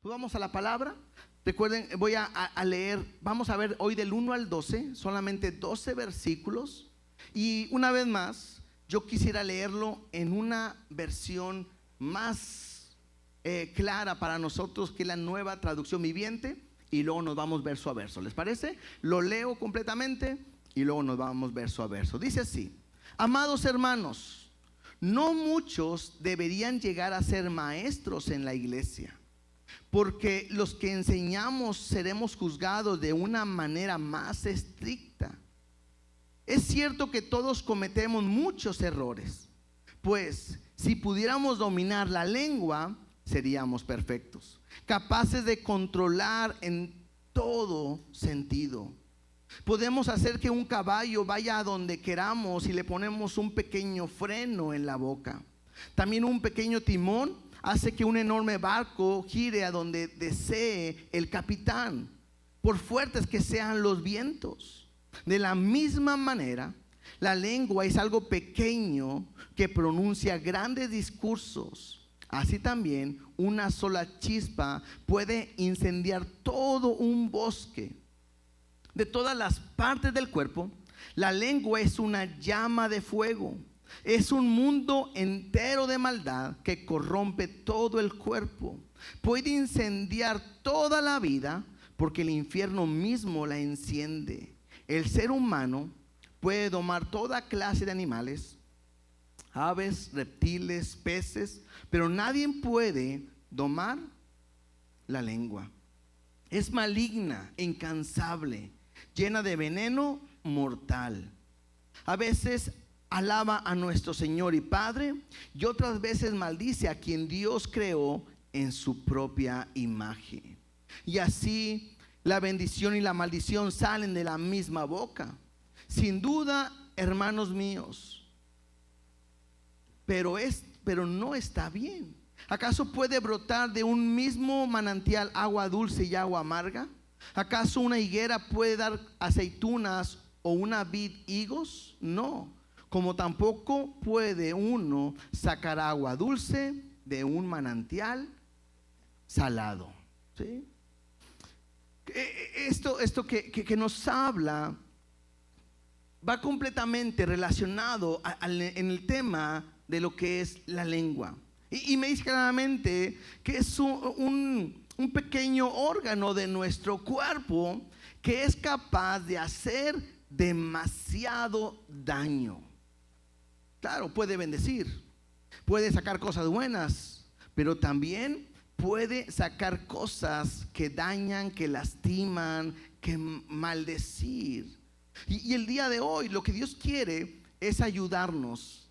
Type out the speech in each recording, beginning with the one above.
Pues vamos a la palabra. Recuerden, voy a leer, vamos a ver hoy del 1 al 12, solamente 12 versículos. Y una vez más, yo quisiera leerlo en una versión más clara para nosotros, que es la Nueva Traducción Viviente. Y luego nos vamos verso a verso, ¿les parece? Lo leo completamente y luego nos vamos verso a verso. Dice así: amados hermanos, no muchos deberían llegar a ser maestros en la iglesia, porque los que enseñamos seremos juzgados de una manera más estricta. Es cierto que todos cometemos muchos errores, pues si pudiéramos dominar la lengua, seríamos perfectos, capaces de controlar en todo sentido. Podemos hacer que un caballo vaya a donde queramos si le ponemos un pequeño freno en la boca. También un pequeño timón hace que un enorme barco gire a donde desee el capitán, por fuertes que sean los vientos. De la misma manera, la lengua es algo pequeño que pronuncia grandes discursos. Así también una sola chispa puede incendiar todo un bosque. De todas las partes del cuerpo, la lengua es una llama de fuego. Es un mundo entero de maldad que corrompe todo el cuerpo. Puede incendiar toda la vida porque el infierno mismo la enciende. El ser humano puede domar toda clase de animales, aves, reptiles, peces, pero nadie puede domar la lengua. Es maligna, incansable, llena de veneno mortal. A veces alaba a nuestro Señor y Padre y otras veces maldice a quien Dios creó en su propia imagen. Y así la bendición y la maldición salen de la misma boca. Sin duda, hermanos míos, pero no está bien. ¿Acaso puede brotar de un mismo manantial agua dulce y agua amarga? ¿Acaso una higuera puede dar aceitunas o una vid higos? No, como tampoco puede uno sacar agua dulce de un manantial salado. ¿Sí? Esto que nos habla va completamente relacionado en el tema de lo que es la lengua. Y me dice claramente que es un pequeño órgano de nuestro cuerpo que es capaz de hacer demasiado daño. Claro, puede bendecir, puede sacar cosas buenas, pero también puede sacar cosas que dañan, que lastiman, que maldecir. Y el día de hoy lo que Dios quiere es ayudarnos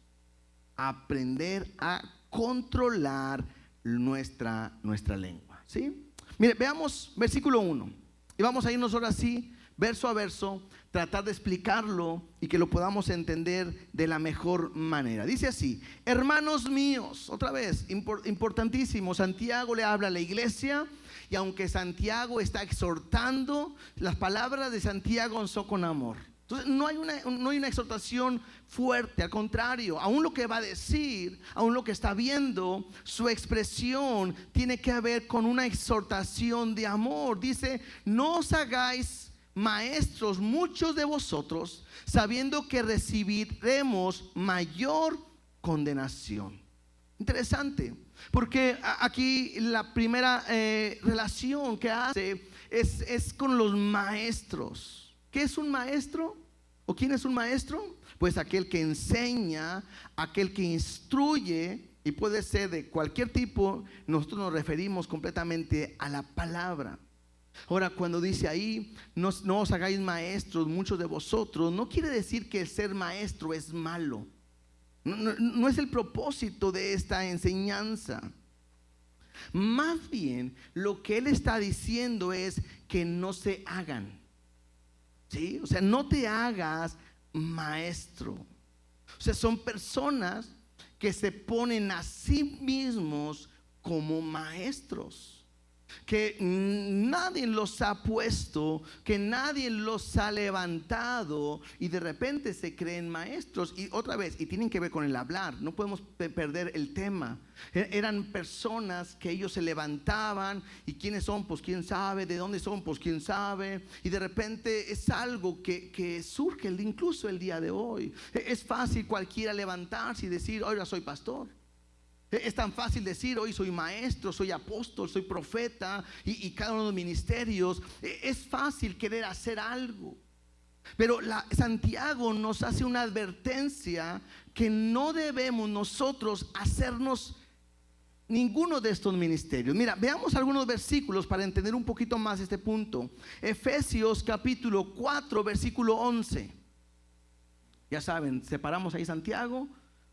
a aprender a controlar nuestra lengua, ¿sí? Mire, veamos versículo 1 y vamos a irnos ahora sí, verso a verso, tratar de explicarlo y que lo podamos entender de la mejor manera. Dice así: hermanos míos, otra vez, importantísimo, Santiago le habla a la iglesia, y aunque Santiago está exhortando, las palabras de Santiago son con amor. Entonces no hay una exhortación fuerte, al contrario, aún lo que va a decir, aún lo que está viendo, su expresión tiene que ver con una exhortación de amor. Dice: no os hagáis maestros muchos de vosotros, sabiendo que recibiremos mayor condenación. Interesante, porque aquí la primera relación que hace es con los maestros. ¿Qué es un maestro? ¿O quién es un maestro? Pues aquel que enseña, aquel que instruye, y puede ser de cualquier tipo. Nosotros nos referimos completamente a la palabra. Ahora, cuando dice ahí, no os hagáis maestros muchos de vosotros, no quiere decir que el ser maestro es malo. No es el propósito de esta enseñanza. Más bien, lo que él está diciendo es que no se hagan. ¿Sí? O sea, no te hagas maestro. O sea, son personas que se ponen a sí mismos como maestros. que nadie los ha puesto, que nadie los ha levantado y de repente se creen maestros. Y otra vez, y tienen que ver con el hablar, no podemos perder el tema. Eran personas que ellos se levantaban y quiénes son, pues quién sabe, de dónde son, pues quién sabe, y de repente es algo que surge incluso el día de hoy. Es fácil cualquiera levantarse y decir, ahora soy pastor. Es tan fácil decir, hoy soy maestro, soy apóstol, soy profeta y cada uno de los ministerios. Es fácil querer hacer algo. Pero Santiago nos hace una advertencia que no debemos nosotros hacernos ninguno de estos ministerios. Mira, veamos algunos versículos para entender un poquito más este punto. Efesios capítulo 4, versículo 11. Ya saben, separamos ahí Santiago,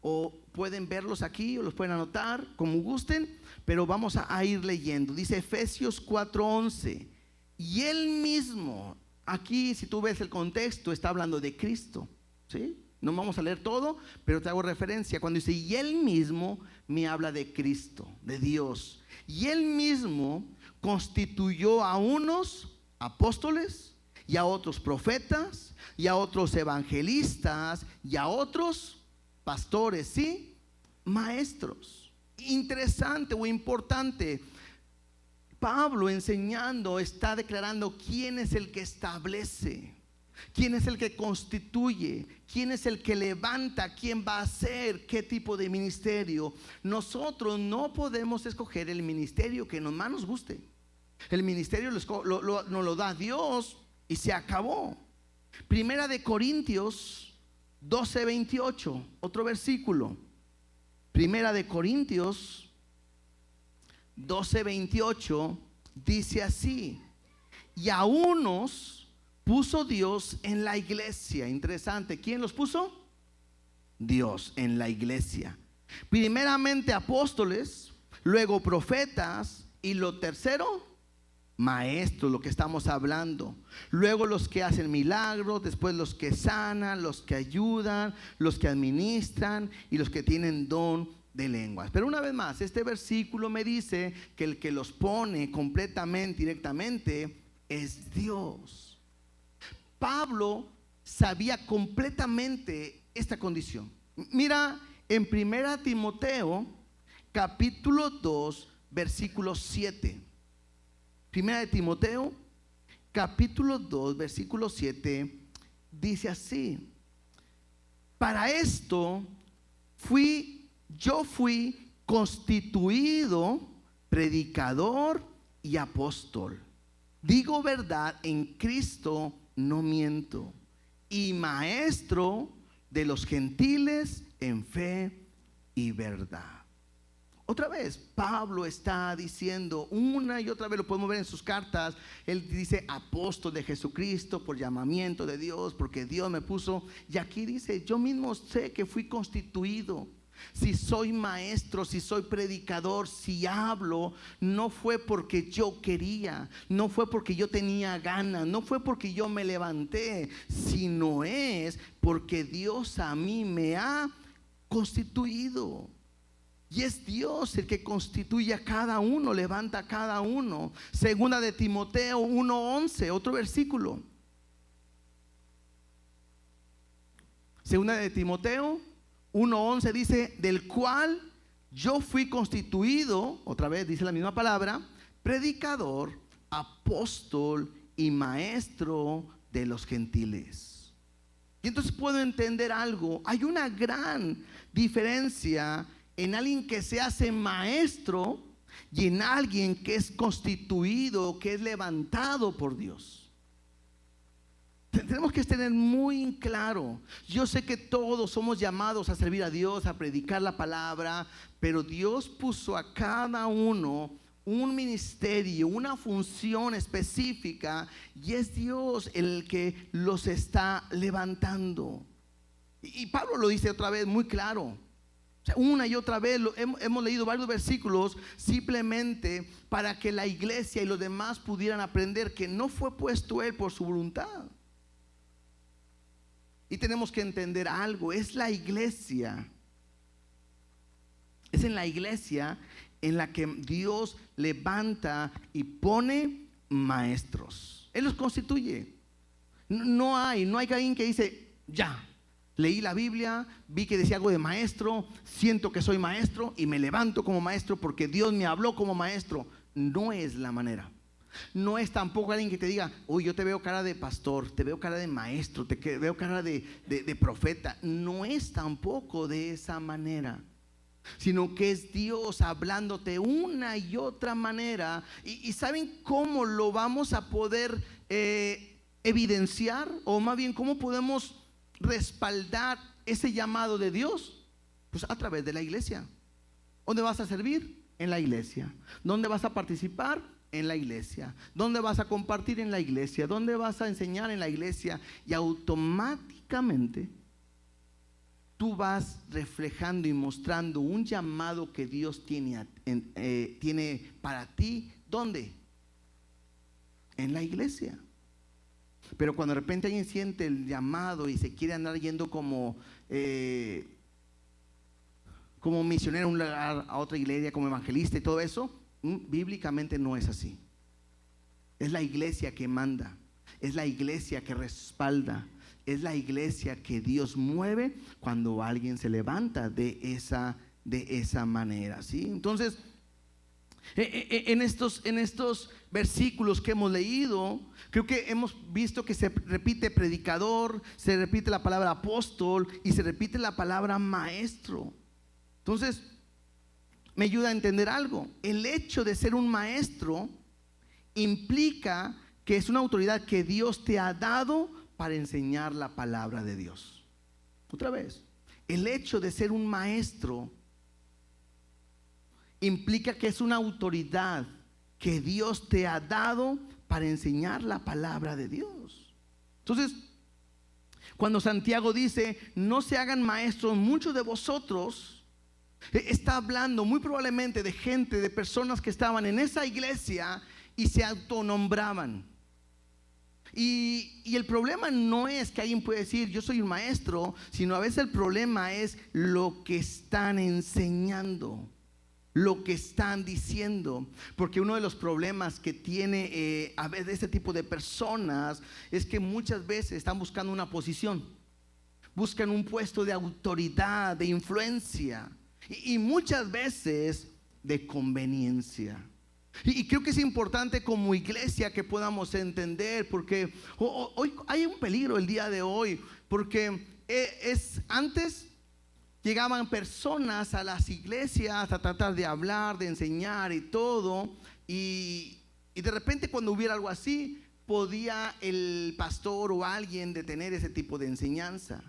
o pueden verlos aquí o los pueden anotar como gusten, pero vamos a ir leyendo. Dice Efesios 4:11, y él mismo, aquí si tú ves el contexto, está hablando de Cristo, ¿sí? No vamos a leer todo, pero te hago referencia cuando dice, y él mismo, me habla de Cristo, de Dios. Y él mismo constituyó a unos apóstoles, y a otros profetas, y a otros evangelistas, y a otros pastores, sí, maestros. Interesante o importante, Pablo enseñando está declarando quién es el que establece, quién es el que constituye, quién es el que levanta, quién va a hacer qué tipo de ministerio. Nosotros no podemos escoger el ministerio que más nos guste. El ministerio nos lo da Dios y se acabó. Primera de Corintios 12:28, otro versículo. Primera de Corintios 12:28 dice así: y a unos puso Dios en la iglesia. Interesante, ¿quién los puso? Dios en la iglesia. Primeramente apóstoles, luego profetas, y lo tercero, maestros, lo que estamos hablando. Luego los que hacen milagros, después los que sanan, los que ayudan, los que administran y los que tienen don de lenguas. Pero una vez más, este versículo me dice que el que los pone completamente, directamente, es Dios. Pablo sabía completamente esta condición. Mira en 1 Timoteo capítulo 2 versículo 7. Primera de Timoteo capítulo 2 versículo 7 dice así: para esto yo fui constituido predicador y apóstol, digo verdad en Cristo, no miento, y maestro de los gentiles en fe y verdad. Otra vez, Pablo está diciendo una y otra vez, lo podemos ver en sus cartas. Él dice apóstol de Jesucristo por llamamiento de Dios, porque Dios me puso. Y aquí dice, yo mismo sé que fui constituido. Si soy maestro, si soy predicador, si hablo, no fue porque yo quería, no fue porque yo tenía ganas, no fue porque yo me levanté, sino es porque Dios a mí me ha constituido. Y es Dios el que constituye a cada uno, levanta a cada uno. Segunda de Timoteo 1:11, otro versículo. Segunda de Timoteo 1:11 dice, del cual yo fui constituido, otra vez dice la misma palabra, predicador, apóstol y maestro de los gentiles. Y entonces puedo entender algo. Hay una gran diferencia en alguien que se hace maestro y en alguien que es constituido, que es levantado por Dios. Tenemos que tener muy claro. Yo sé que todos somos llamados a servir a Dios, a predicar la palabra, pero Dios puso a cada uno un ministerio, una función específica, y es Dios el que los está levantando. Y Pablo lo dice otra vez muy claro. O sea, una y otra vez hemos leído varios versículos simplemente para que la iglesia y los demás pudieran aprender que no fue puesto él por su voluntad. Y tenemos que entender algo, es la iglesia Es en la iglesia en la que Dios levanta y pone maestros. Él los constituye. No hay alguien que dice, ya, leí la Biblia, vi que decía algo de maestro, siento que soy maestro y me levanto como maestro porque Dios me habló como maestro. No es la manera. No es tampoco alguien que te diga, uy, yo te veo cara de pastor, te veo cara de maestro, te veo cara de profeta. No es tampoco de esa manera, sino que es Dios hablándote una y otra manera. Y ¿saben cómo lo vamos a poder evidenciar? O más bien, ¿cómo podemos respaldar ese llamado de Dios? Pues a través de la iglesia. ¿Dónde vas a servir? En la iglesia. ¿Dónde vas a participar? En la iglesia. ¿Dónde vas a compartir? En la iglesia. ¿Dónde vas a enseñar? En la iglesia. Y automáticamente tú vas reflejando y mostrando un llamado que Dios tiene para ti. ¿Dónde? En la iglesia. Pero cuando de repente alguien siente el llamado y se quiere andar yendo como misionero a un lugar, a otra iglesia, como evangelista y todo eso, bíblicamente no es así. Es la iglesia que manda, es la iglesia que respalda, es la iglesia que Dios mueve cuando alguien se levanta de esa manera, ¿sí? Entonces, en estos versículos que hemos leído, creo que hemos visto que se repite predicador, se repite la palabra apóstol y se repite la palabra maestro. Entonces, me ayuda a entender algo. El hecho de ser un maestro implica que es una autoridad que Dios te ha dado para enseñar la palabra de Dios. Otra vez, el hecho de ser un maestro implica que es una autoridad que Dios te ha dado para enseñar la palabra de Dios. Entonces, cuando Santiago dice, no se hagan maestros muchos de vosotros, está hablando muy probablemente de gente, de personas que estaban en esa iglesia y se autonombraban. Y el problema no es que alguien puede decir yo soy un maestro, sino a veces el problema es lo que están enseñando, lo que están diciendo. Porque uno de los problemas que tiene a veces este tipo de personas es que muchas veces están buscando una posición, buscan un puesto de autoridad, de influencia, y muchas veces de conveniencia. Y creo que es importante como iglesia que podamos entender, porque hoy hay un peligro el día de hoy, porque antes llegaban personas a las iglesias a tratar de hablar, de enseñar y todo, y de repente cuando hubiera algo así, podía el pastor o alguien detener ese tipo de enseñanza.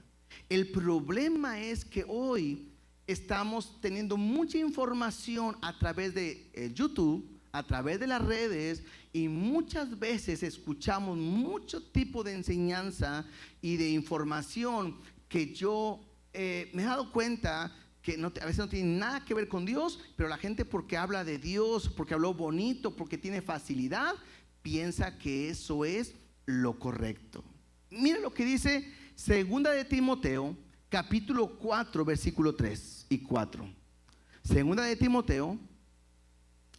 El problema es que hoy estamos teniendo mucha información a través de YouTube, a través de las redes, y muchas veces escuchamos mucho tipo de enseñanza y de información que yo me he dado cuenta que a veces no tiene nada que ver con Dios, pero la gente, porque habla de Dios, porque habló bonito, porque tiene facilidad, piensa que eso es lo correcto. Mira lo que dice Segunda de Timoteo, capítulo 4, versículo 3 y 4. Segunda de Timoteo,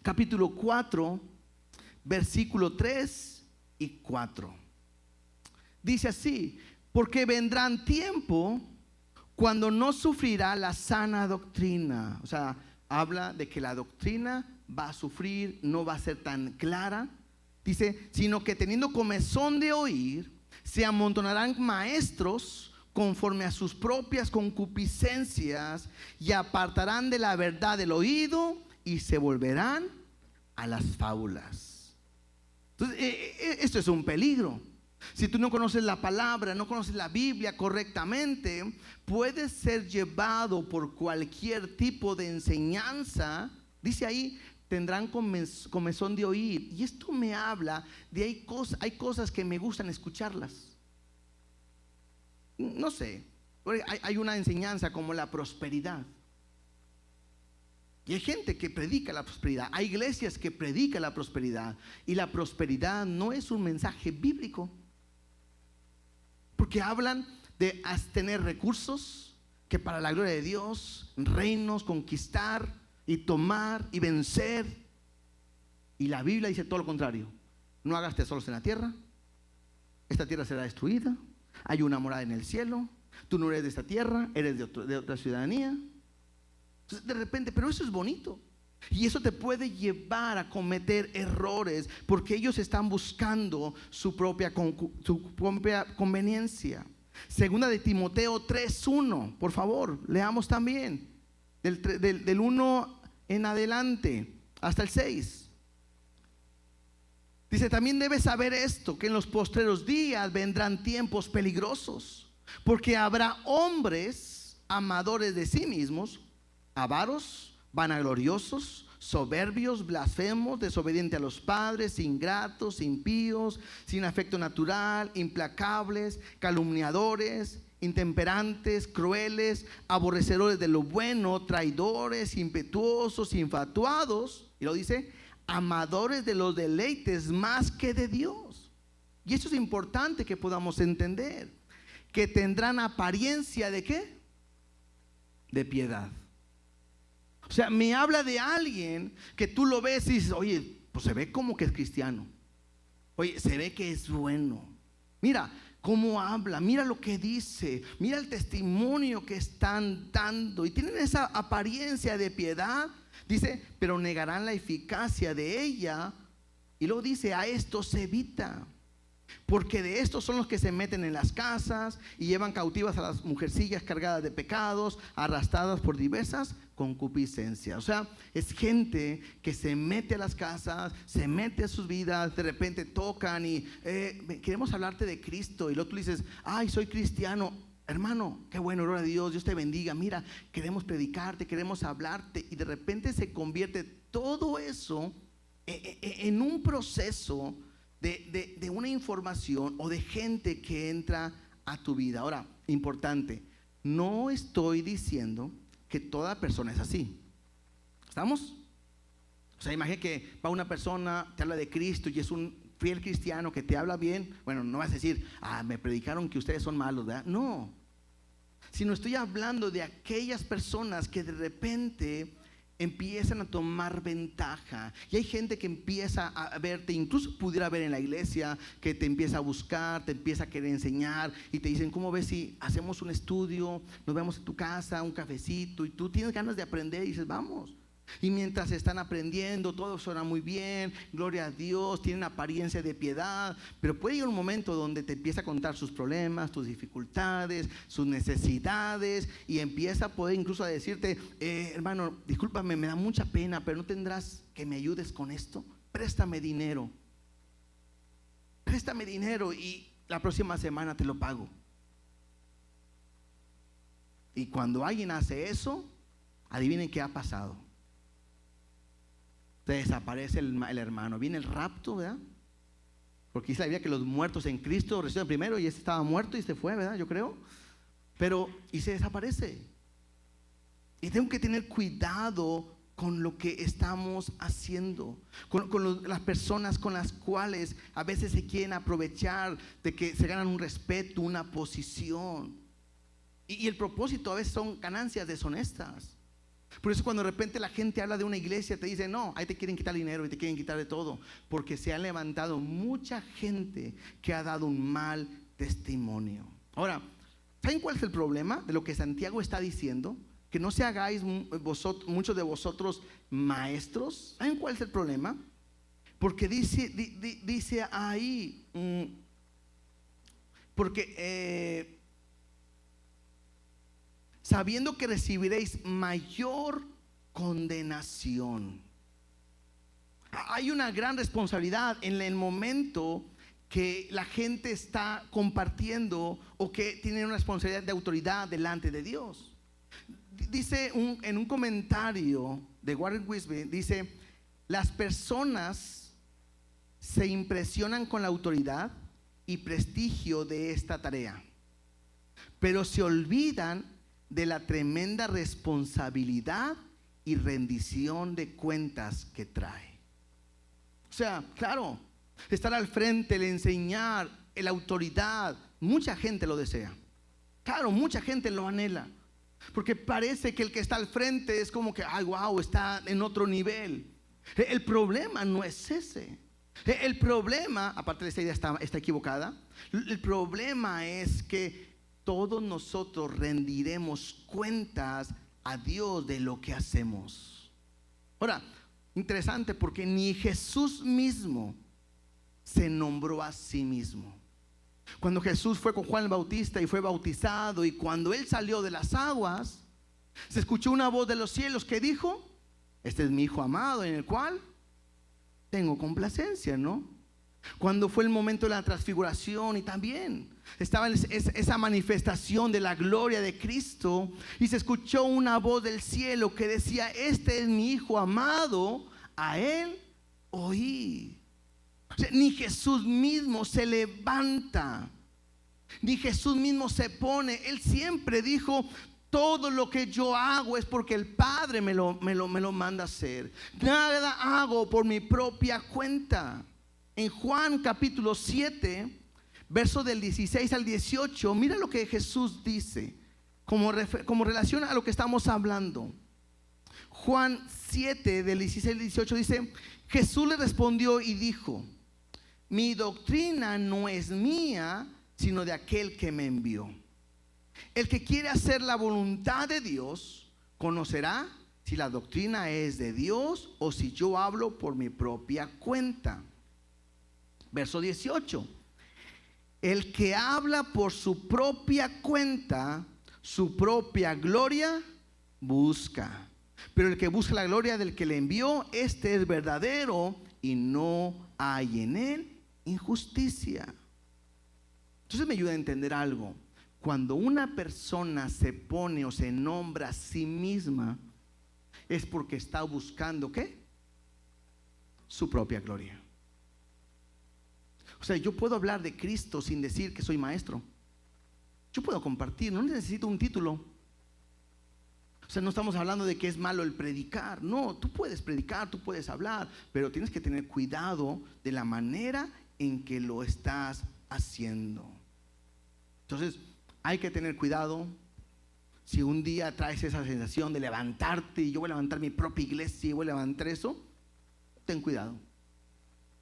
capítulo 4, versículo 3 y 4. Dice así: porque vendrán tiempo cuando no sufrirá la sana doctrina. O sea, habla de que la doctrina va a sufrir, no va a ser tan clara. Dice, sino que teniendo comezón de oír, se amontonarán maestros conforme a sus propias concupiscencias, y apartarán de la verdad el oído y se volverán a las fábulas. Entonces, esto es un peligro. Si tú no conoces la palabra, no conoces la Biblia correctamente, puedes ser llevado por cualquier tipo de enseñanza. Dice ahí, tendrán comezón de oír. Y esto me habla de hay cosas que me gustan escucharlas. No sé, hay una enseñanza como la prosperidad. Y hay gente que predica la prosperidad, hay iglesias que predican la prosperidad, y la prosperidad no es un mensaje bíblico, porque hablan de tener recursos, que para la gloria de Dios, reinos, conquistar y tomar y vencer. Y la Biblia dice todo lo contrario: no hagas tesoros en la tierra, esta tierra será destruida, hay una morada en el cielo, tú no eres de esta tierra, eres de otra ciudadanía. Entonces, de repente, pero eso es bonito. Y eso te puede llevar a cometer errores, porque ellos están buscando su propia conveniencia. Segunda de Timoteo 3:1, por favor, leamos también del 1 en adelante hasta el 6. Dice: también debes saber esto, que en los postreros días vendrán tiempos peligrosos, porque habrá hombres amadores de sí mismos, avaros, vanagloriosos, soberbios, blasfemos, desobedientes a los padres, ingratos, impíos, sin afecto natural, implacables, calumniadores, intemperantes, crueles, aborrecedores de lo bueno, traidores, impetuosos, infatuados. Y lo dice: amadores de los deleites más que de Dios. Y eso es importante que podamos entender, que tendrán apariencia de ¿qué? De piedad. O sea, me habla de alguien que tú lo ves y dices: oye, pues se ve como que es cristiano, oye, se ve que es bueno, mira cómo habla, mira lo que dice, mira el testimonio que están dando, y tienen esa apariencia de piedad. Dice: pero negarán la eficacia de ella. Y luego dice: a esto se evita, porque de estos son los que se meten en las casas y llevan cautivas a las mujercillas cargadas de pecados, arrastradas por diversas concupiscencias. O sea, es gente que se mete a las casas, se mete a sus vidas, de repente tocan y queremos hablarte de Cristo, y luego tú dices: ay, soy cristiano. Hermano, qué bueno, gloria a Dios, Dios te bendiga, mira, queremos predicarte, queremos hablarte, y de repente se convierte todo eso en un proceso de una información o de gente que entra a tu vida. Ahora, importante, no estoy diciendo que toda persona es así. ¿Estamos? O sea, imagínate que va una persona, te habla de Cristo y es un fiel cristiano que te habla bien. Bueno, no vas a decir: ah, me predicaron que ustedes son malos, ¿verdad? No, sino estoy hablando de aquellas personas que de repente empiezan a tomar ventaja, y hay gente que empieza a verte, incluso pudiera ver en la iglesia, que te empieza a buscar, te empieza a querer enseñar, y te dicen: ¿cómo ves si hacemos un estudio, nos vemos en tu casa, un cafecito? Y tú tienes ganas de aprender y dices: vamos. Y mientras están aprendiendo, todo suena muy bien, gloria a Dios, tienen apariencia de piedad, pero puede llegar un momento donde te empieza a contar sus problemas, tus dificultades, sus necesidades, y empieza a poder incluso a decirte: hermano, discúlpame, me da mucha pena, pero ¿no tendrás que me ayudes con esto? Préstame dinero y la próxima semana te lo pago. Y cuando alguien hace eso, adivinen qué ha pasado. Se desaparece el hermano, viene el rapto, ¿verdad? Porque dice la Biblia que los muertos en Cristo resucitan primero, y este estaba muerto y se fue, ¿verdad? Yo creo. Pero, y se desaparece. Y tengo que tener cuidado con lo que estamos haciendo, con las personas con las cuales a veces se quieren aprovechar de que se ganan un respeto, una posición. Y el propósito a veces son ganancias deshonestas. Por eso cuando de repente la gente habla de una iglesia, te dice: no, ahí te quieren quitar dinero y te quieren quitar de todo, porque se ha levantado mucha gente que ha dado un mal testimonio. Ahora, ¿saben cuál es el problema de lo que Santiago está diciendo? Que no se hagáis muchos de vosotros maestros. ¿Saben cuál es el problema? Porque dice ahí, porque sabiendo que recibiréis mayor condenación. Hay una gran responsabilidad en el momento que la gente está compartiendo o que tiene una responsabilidad de autoridad delante de Dios. Dice en un comentario de Warren Wiersbe, dice: las personas se impresionan con la autoridad y prestigio de esta tarea, pero se olvidan de la tremenda responsabilidad y rendición de cuentas que trae. O sea, claro, estar al frente, el enseñar, la autoridad, mucha gente lo desea. Claro, mucha gente lo anhela. Porque parece que el que está al frente es como que, ay, wow, está en otro nivel. El problema no es ese. El problema, aparte de esta idea está equivocada, el problema es que todos nosotros rendiremos cuentas a Dios de lo que hacemos. Ahora, interesante, porque ni Jesús mismo se nombró a sí mismo. Cuando Jesús fue con Juan el Bautista y fue bautizado, y cuando él salió de las aguas, se escuchó una voz de los cielos que dijo: este es mi Hijo amado, en el cual tengo complacencia, ¿no? Cuando fue el momento de la transfiguración, y también estaba esa manifestación de la gloria de Cristo, y se escuchó una voz del cielo que decía: este es mi Hijo amado, a él oí. O sea, ni Jesús mismo se levanta, ni Jesús mismo se pone. Él siempre dijo: todo lo que yo hago es porque el Padre me lo manda a hacer. Nada hago por mi propia cuenta. En Juan capítulo 7, verso del 16 al 18, mira lo que Jesús dice como relación a lo que estamos hablando. Juan 7, del 16 al 18 dice: Jesús le respondió y dijo: mi doctrina no es mía, sino de aquel que me envió. El que quiere hacer la voluntad de Dios conocerá si la doctrina es de Dios o si yo hablo por mi propia cuenta. Verso 18: el que habla por su propia cuenta, su propia gloria busca. Pero el que busca la gloria del que le envió, este es verdadero, y no hay en él injusticia. Entonces me ayuda a entender algo. Cuando una persona se pone o se nombra a sí misma, es porque está buscando ¿qué? Su propia gloria. O sea, yo puedo hablar de Cristo sin decir que soy maestro. Yo puedo compartir, no necesito un título. O sea, no estamos hablando de que es malo el predicar. No, tú puedes predicar, tú puedes hablar, pero tienes que tener cuidado de la manera en que lo estás haciendo. Entonces, hay que tener cuidado. Si un día traes esa sensación de levantarte, y yo voy a levantar mi propia iglesia y voy a levantar eso, ten cuidado,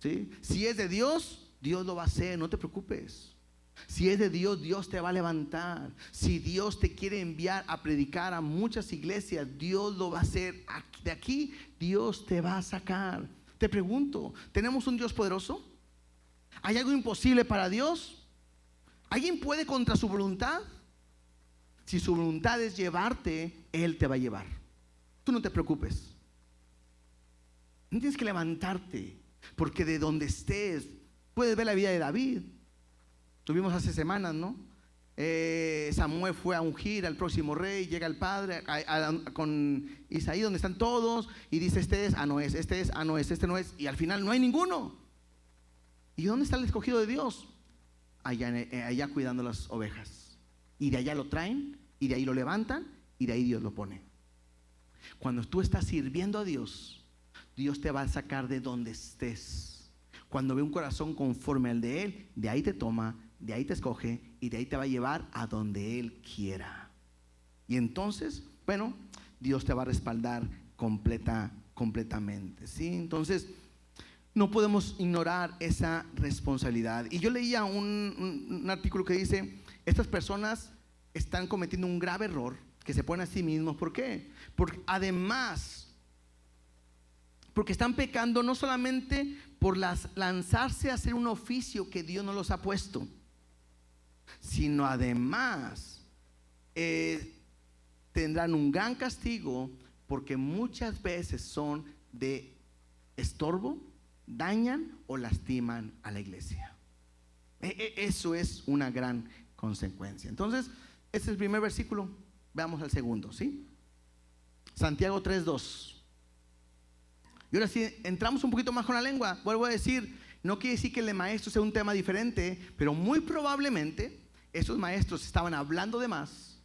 ¿sí? Si es de Dios, Dios lo va a hacer, no te preocupes. Si es de Dios, Dios te va a levantar. Si Dios te quiere enviar a predicar a muchas iglesias, Dios lo va a hacer. De aquí Dios te va a sacar. Te pregunto, ¿tenemos un Dios poderoso? ¿Hay algo imposible para Dios? ¿Alguien puede contra su voluntad? Si su voluntad es llevarte, Él te va a llevar. Tú no te preocupes. No tienes que levantarte, porque de donde estés puedes ver la vida de David. Tuvimos hace semanas, ¿no? Samuel fue a ungir al próximo rey. Llega el padre con Isaí, donde están todos, y dice: este es, no es, este es, no es, este no es. Y al final no hay ninguno. ¿Y dónde está el escogido de Dios? Allá cuidando las ovejas. Y de allá lo traen, y de ahí lo levantan, y de ahí Dios lo pone. Cuando tú estás sirviendo a Dios, Dios te va a sacar de donde estés. Cuando ve un corazón conforme al de Él, de ahí te toma, de ahí te escoge, y de ahí te va a llevar a donde Él quiera. Y entonces, bueno, Dios te va a respaldar completamente, ¿sí? Entonces, no podemos ignorar esa responsabilidad. Y yo leía un artículo que dice: estas personas están cometiendo un grave error, que se ponen a sí mismos. ¿Por qué? Porque están pecando no solamente por lanzarse a hacer un oficio que Dios no los ha puesto, sino además tendrán un gran castigo, porque muchas veces son de estorbo, dañan o lastiman a la iglesia. Eso es una gran consecuencia. Entonces, este es el primer versículo. Veamos al segundo, ¿sí? Santiago 3:2. Y ahora sí, entramos un poquito más con la lengua. Vuelvo a decir, no quiere decir que el de maestro sea un tema diferente, pero muy probablemente esos maestros estaban hablando de más,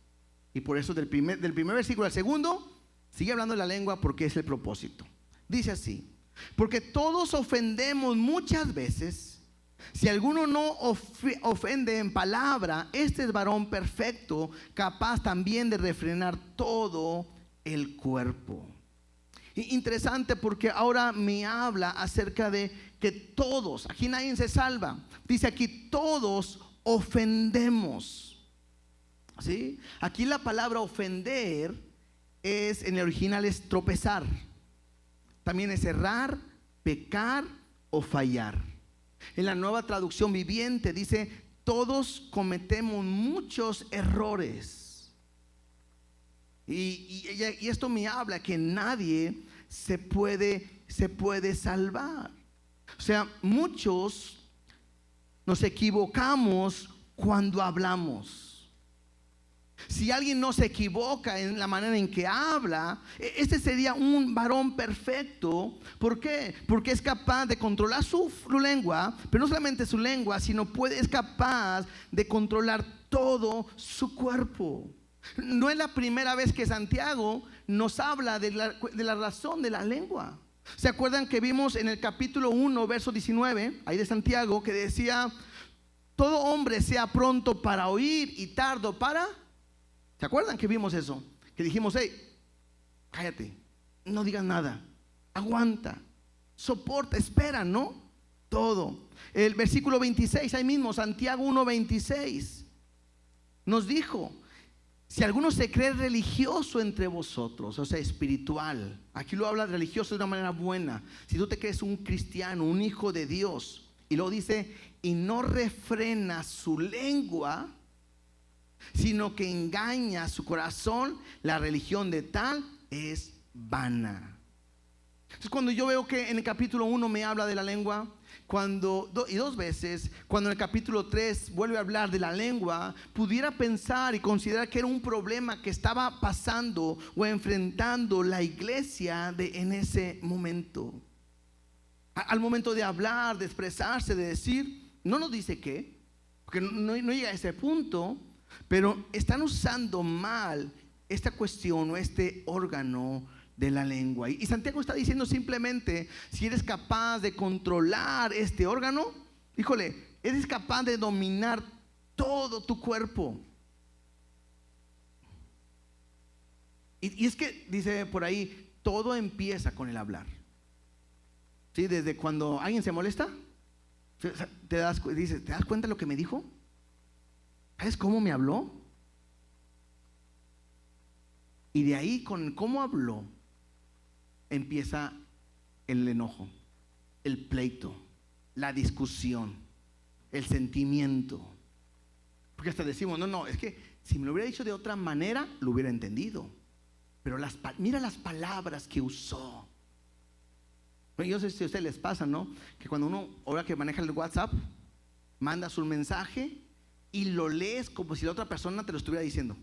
y por eso del primer versículo al segundo sigue hablando de la lengua, porque es el propósito. Dice así: porque todos ofendemos muchas veces Si alguno no ofende en palabra, este es varón perfecto, capaz también de refrenar todo el cuerpo. Interesante, porque ahora me habla acerca de que todos, aquí nadie se salva. Dice aquí, todos ofendemos. ¿Sí? Aquí la palabra ofender en el original es tropezar. También es errar, pecar o fallar. En la Nueva Traducción Viviente dice, todos cometemos muchos errores. Y esto me habla que nadie se puede salvar. O sea, muchos nos equivocamos cuando hablamos. Si alguien no se equivoca en la manera en que habla, este sería un varón perfecto. ¿Por qué? Porque es capaz de controlar su lengua, pero no solamente su lengua, sino es capaz de controlar todo su cuerpo. No es la primera vez que Santiago nos habla de la razón de la lengua. ¿Se acuerdan que vimos en el capítulo 1, verso 19, ahí de Santiago, que decía, todo hombre sea pronto para oír y tardo para... ¿Se acuerdan que vimos eso? Que dijimos, hey, cállate, no digas nada, aguanta, soporta, espera, ¿no? Todo. El versículo 26, ahí mismo, Santiago 1:26, nos dijo, si alguno se cree religioso entre vosotros, o sea, espiritual, aquí lo habla religioso de una manera buena. Si tú te crees un cristiano, un hijo de Dios, y luego dice, y no refrena su lengua, sino que engaña su corazón, la religión de tal es vana. Entonces, cuando yo veo que en el capítulo 1 me habla de la lengua, y dos veces, cuando en el capítulo 3 vuelve a hablar de la lengua, pudiera pensar y considerar que era un problema que estaba pasando o enfrentando la iglesia en ese momento. Al momento de hablar, de expresarse, de decir, no nos dice qué, porque no llega a ese punto. Pero están usando mal esta cuestión o este órgano de la lengua. Y Santiago está diciendo simplemente, si eres capaz de controlar este órgano, híjole, eres capaz de dominar todo tu cuerpo. Y es que dice por ahí, todo empieza con el hablar. ¿Sí? Desde cuando alguien se molesta, ¿te das cuenta de lo que me dijo? ¿Sabes cómo me habló? Y de ahí, con cómo habló, empieza el enojo, el pleito, la discusión, el sentimiento. Porque hasta decimos, no, es que si me lo hubiera dicho de otra manera, lo hubiera entendido. Pero mira las palabras que usó. Bueno, yo sé si a ustedes les pasa, ¿no? Que cuando uno, ahora que maneja el WhatsApp, mandas un mensaje y lo lees como si la otra persona te lo estuviera diciendo.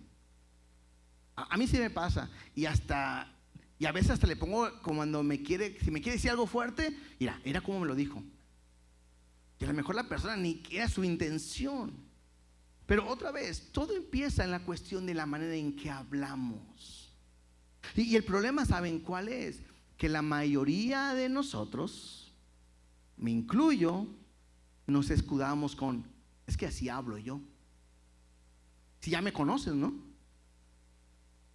A mí sí me pasa. Y a veces hasta le pongo, como cuando si me quiere decir algo fuerte, mira cómo me lo dijo. Y a lo mejor la persona ni era su intención. Pero otra vez, todo empieza en la cuestión de la manera en que hablamos. Y el problema, ¿saben cuál es? Que la mayoría de nosotros, me incluyo, nos escudamos con, es que así hablo yo. Si ya me conoces, ¿no?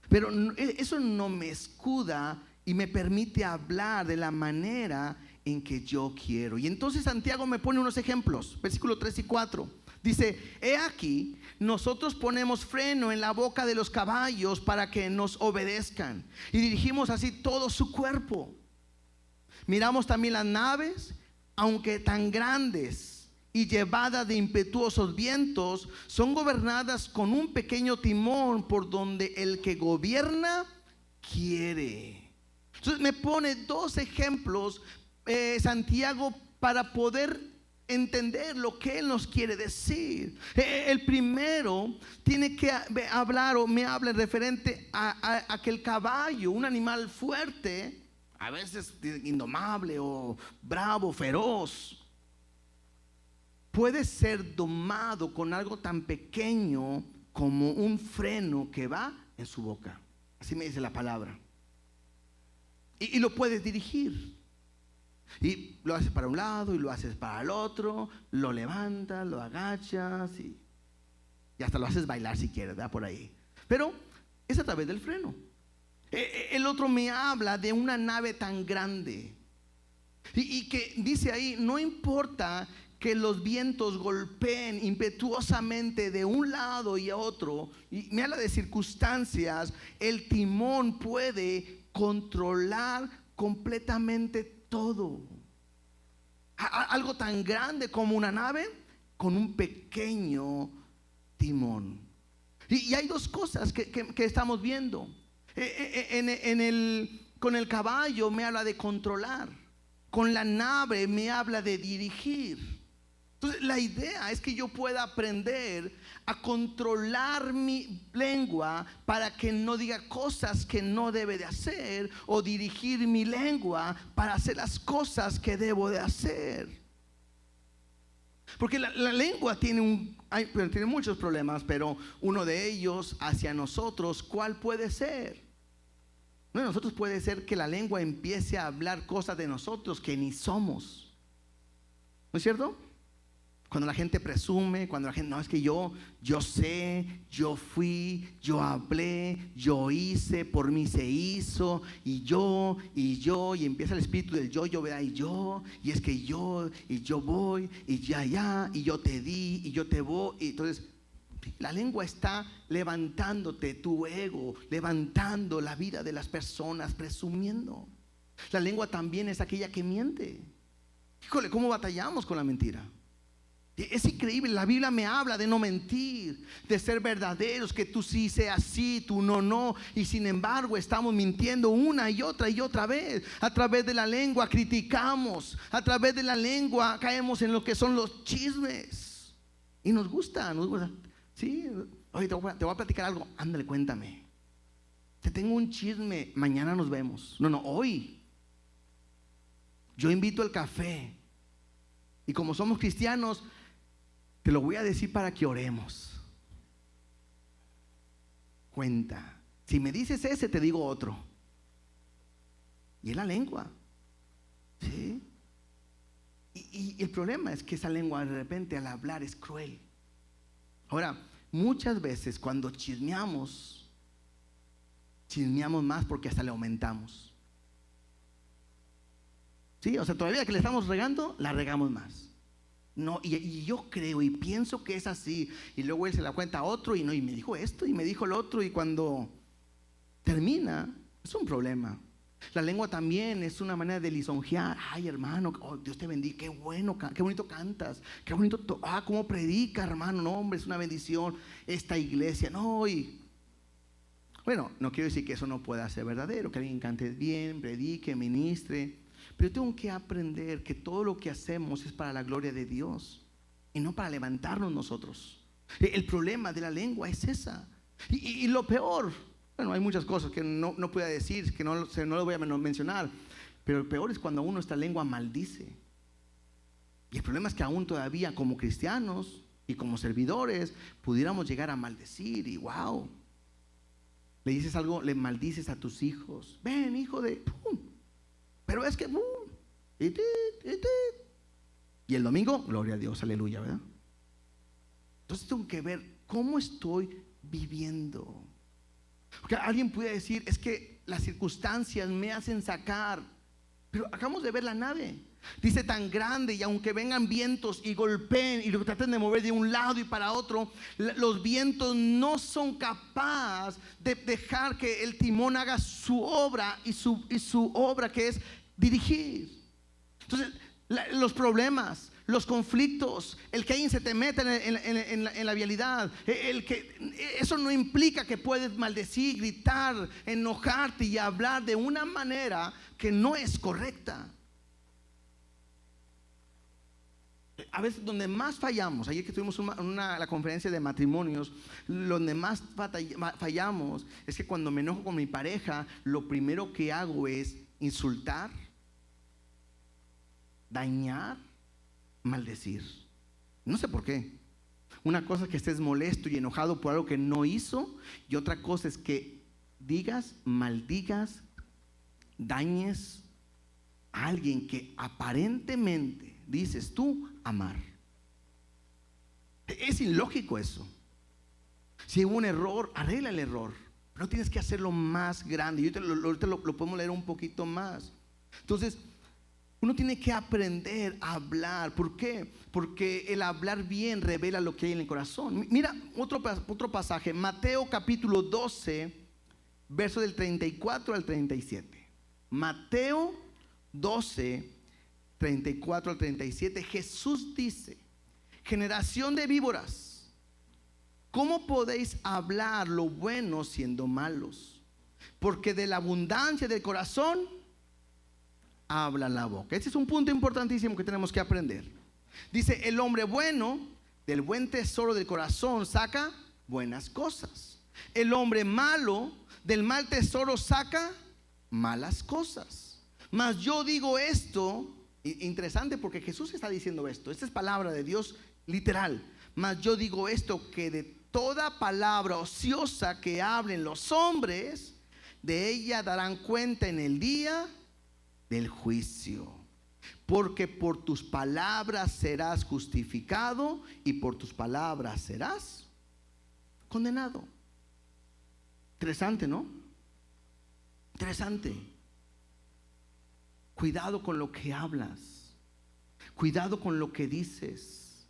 Pero eso no me escuda y me permite hablar de la manera en que yo quiero. Y entonces Santiago me pone unos ejemplos, versículos 3 y 4. Dice, he aquí, nosotros ponemos freno en la boca de los caballos para que nos obedezcan, y dirigimos así todo su cuerpo. Miramos también las naves, aunque tan grandes y llevadas de impetuosos vientos, son gobernadas con un pequeño timón por donde el que gobierna quiere. Entonces me pone dos ejemplos, Santiago, para poder entender lo que él nos quiere decir. El primero tiene que hablar, o me habla referente a que el caballo, un animal fuerte, a veces indomable o bravo, feroz, puede ser domado con algo tan pequeño como un freno que va en su boca. Así me dice la palabra. Y lo puedes dirigir. Y lo haces para un lado y lo haces para el otro, lo levantas, lo agachas y hasta lo haces bailar si quieres, ¿verdad? Por ahí. Pero es a través del freno. El otro me habla de una nave tan grande y que dice ahí, no importa que los vientos golpeen impetuosamente de un lado y a otro, y me habla de circunstancias, el timón puede controlar completamente todo. Algo tan grande como una nave con un pequeño timón. Y hay dos cosas que estamos viendo. Con el caballo me habla de controlar, con la nave me habla de dirigir. Entonces la idea es que yo pueda aprender a controlar mi lengua para que no diga cosas que no debe de hacer, o dirigir mi lengua para hacer las cosas que debo de hacer. Porque la lengua tiene muchos problemas, pero uno de ellos hacia nosotros, ¿cuál puede ser? Uno de nosotros puede ser que la lengua empiece a hablar cosas de nosotros que ni somos. ¿No es cierto? Cuando la gente presume, cuando la gente, no, es que yo sé, yo fui, yo hablé, yo hice, por mí se hizo, y empieza el espíritu del yo, ¿verdad? Y es que yo voy, y ya, y yo te di, y yo te voy. Y entonces, la lengua está levantándote tu ego, levantando la vida de las personas, presumiendo. La lengua también es aquella que miente. Híjole, ¿cómo batallamos con la mentira? Es increíble, la Biblia me habla de no mentir, de ser verdaderos, que tú sí seas sí, tú no, y sin embargo estamos mintiendo una y otra vez. A través de la lengua criticamos, a través de la lengua caemos en lo que son los chismes, y nos gusta. Sí, oye, te voy a platicar algo, ándale, cuéntame. Te tengo un chisme, mañana nos vemos. No, hoy. Yo invito al café, y como somos cristianos, te lo voy a decir para que oremos. Cuenta. Si me dices ese, te digo otro. Y es la lengua. ¿Sí? Y el problema es que esa lengua de repente al hablar es cruel. Ahora, muchas veces cuando chismeamos más porque hasta le aumentamos. ¿Sí? O sea, todavía que le estamos regando, la regamos más. No, y yo creo y pienso que es así. Y luego él se la cuenta a otro y me dijo esto y me dijo lo otro, y cuando termina es un problema. La lengua también es una manera de lisonjear. Ay, hermano, oh, Dios te bendiga, qué bueno, qué bonito cantas, qué bonito, cómo predica, hermano. No, hombre, es una bendición esta iglesia. No, bueno, no quiero decir que eso no pueda ser verdadero, que alguien cante bien, predique, ministre. Pero tengo que aprender que todo lo que hacemos es para la gloria de Dios y no para levantarnos nosotros. El problema de la lengua es esa. Y lo peor, bueno, hay muchas cosas que no puedo decir, que no lo voy a mencionar, pero el peor es cuando uno esta lengua maldice. Y el problema es que aún todavía como cristianos y como servidores pudiéramos llegar a maldecir, y wow, le dices algo, le maldices a tus hijos. Ven, hijo de... ¡pum! Pero es que y el domingo, gloria a Dios, aleluya, ¿verdad? Entonces tengo que ver cómo estoy viviendo. Porque alguien puede decir, es que las circunstancias me hacen sacar. Pero acabamos de ver la nave. Dice tan grande, y aunque vengan vientos y golpeen y lo traten de mover de un lado y para otro, los vientos no son capaces de dejar que el timón haga su obra, y su obra, que es dirigir. Entonces los problemas, los conflictos, el que alguien se te meta en la vialidad, eso no implica que puedes maldecir, gritar, enojarte y hablar de una manera que no es correcta. A veces donde más fallamos, ayer que tuvimos la conferencia de matrimonios, donde más fallamos es que cuando me enojo con mi pareja, lo primero que hago es insultar, dañar, maldecir. No sé por qué. Una cosa es que estés molesto y enojado por algo que no hizo, y otra cosa es que digas, maldigas, dañes a a alguien que aparentemente dices tú amar. Es ilógico eso. Si hubo un error, arregla el error. No tienes que hacerlo más grande. Yo ahorita lo podemos leer un poquito más. Entonces, uno tiene que aprender a hablar. ¿Por qué? Porque el hablar bien revela lo que hay en el corazón. Mira otro pasaje, Mateo capítulo 12, verso del 34 al 37. Mateo 12, 34 al 37. Jesús dice: generación de víboras, ¿cómo podéis hablar lo bueno siendo malos? Porque de la abundancia del corazón habla la boca. Este es un punto importantísimo que tenemos que aprender. Dice: el hombre bueno del buen tesoro del corazón saca buenas cosas. El hombre malo del mal tesoro saca malas cosas. Mas yo digo esto, interesante porque Jesús está diciendo esto. Esta es palabra de Dios literal. Mas yo digo esto, que de toda palabra ociosa que hablen los hombres, de ella darán cuenta en el día del juicio. Porque por tus palabras serás justificado y por tus palabras serás condenado. Interesante, ¿no? Interesante. Cuidado con lo que hablas. Cuidado con lo que dices.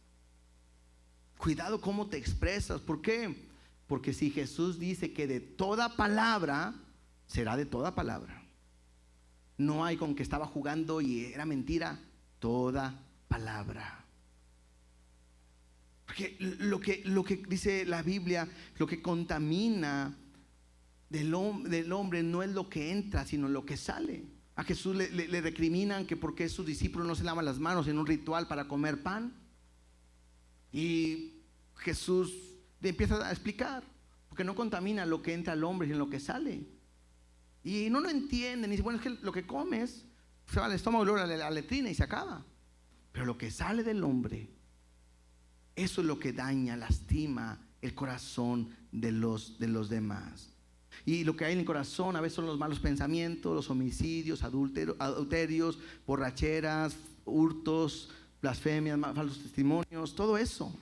Cuidado cómo te expresas. ¿Por qué? Porque si Jesús dice que de toda palabra, será de toda palabra. No hay con que estaba jugando y era mentira. Toda palabra. Porque lo que dice la Biblia, lo que contamina del hombre no es lo que entra, sino lo que sale. A Jesús le recriminan que porque sus discípulos no se lavan las manos en un ritual para comer pan. Y Jesús le empieza a explicar, porque no contamina lo que entra al hombre, sino lo que sale. Y no lo entienden. Y dice: bueno, es que lo que comes se va al estómago, luego a la letrina y se acaba. Pero lo que sale del hombre, eso es lo que daña, lastima el corazón de los demás. Y lo que hay en el corazón a veces son los malos pensamientos, los homicidios, adulterios, borracheras, hurtos, blasfemias, falsos testimonios, todo eso.